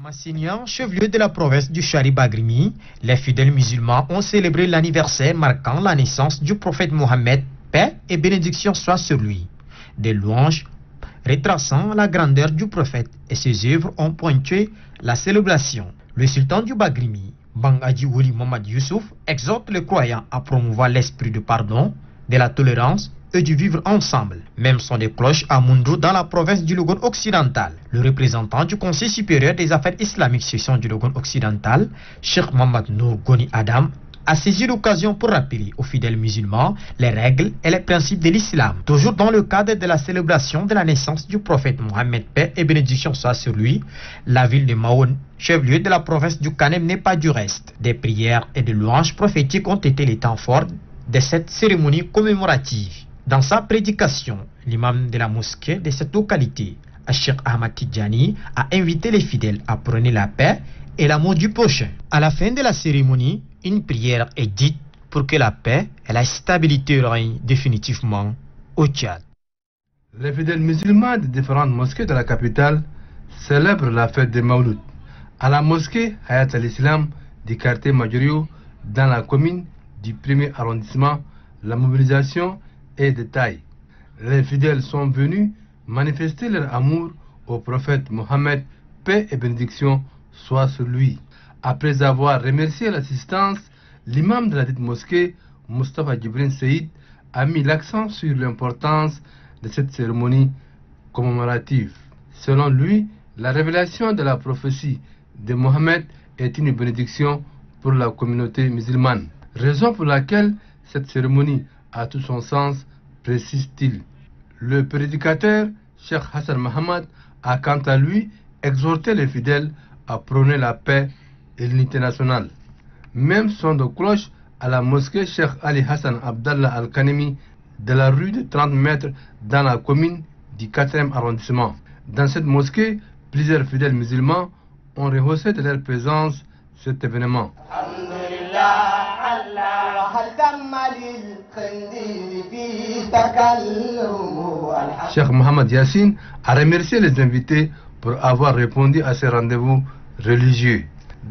Massignan, chef-lieu de la province du Chari-Bagrimi, les fidèles musulmans ont célébré l'anniversaire marquant la naissance du prophète Mohammed, paix et bénédiction soient sur lui. Des louanges retraçant la grandeur du prophète et ses œuvres ont pointé la célébration. Le sultan du Bagrimi, Bang Haji Woli Mohamed Youssouf, exhorte les croyants à promouvoir l'esprit de pardon, de la tolérance et du vivre ensemble. Même son des cloches à Moundou dans la province du Logone occidental. Le représentant du Conseil supérieur des affaires islamiques section du Logone occidental, Cheikh Mohamed Nour Goni Adam, a saisi l'occasion pour rappeler aux fidèles musulmans les règles et les principes de l'islam. Toujours dans le cadre de la célébration de la naissance du prophète Mohammed, paix et bénédiction soit sur lui, la ville de Maon, chef-lieu de la province du Kanem, n'est pas du reste. Des prières et des louanges prophétiques ont été les temps forts de cette cérémonie commémorative. Dans sa prédication, l'imam de la mosquée de cette localité, Cheikh Ahmad Tidjani, a invité les fidèles à prôner la paix et l'amour du prochain. À la fin de la cérémonie, une prière est dite pour que la paix et la stabilité règnent définitivement au Tchad. Les fidèles musulmans de différentes mosquées de la capitale célèbrent la fête de Mawlud. À la mosquée Hayat al-Islam du quartier Majorio, dans la commune du 1er arrondissement, la mobilisation est de taille. Les fidèles sont venus manifester leur amour au prophète Mohammed, paix et bénédiction soit sur lui. Après avoir remercié l'assistance, l'imam de la dite mosquée, Mustafa Djibril Seyd, a mis l'accent sur l'importance de cette cérémonie commémorative. Selon lui, la révélation de la prophétie de Mohammed est une bénédiction pour la communauté musulmane. Raison pour laquelle cette cérémonie a tout son sens, précise-t-il. Le prédicateur, Cheikh Hassan Mohammed, a quant à lui exhorté les fidèles à prôner la paix et l'unité nationale. Même son de cloche à la mosquée Cheikh Ali Hassan Abdallah Al-Kanemi de la rue de 30 mètres dans la commune du 4e arrondissement. Dans cette mosquée, plusieurs fidèles musulmans ont rehaussé de leur présence cet événement. Cheikh Mohamed Yassine a remercié les invités pour avoir répondu à ces rendez-vous religieux.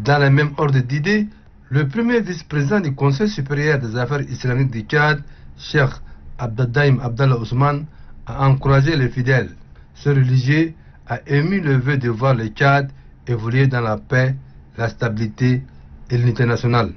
Dans le même ordre d'idées, le premier vice-président du Conseil supérieur des affaires islamiques du Tchad, Cheikh Abdadaim Abdallah Ousmane, a encouragé les fidèles. Ce religieux a émis le vœu de voir le Tchad évoluer dans la paix, la stabilité et l'unité nationale.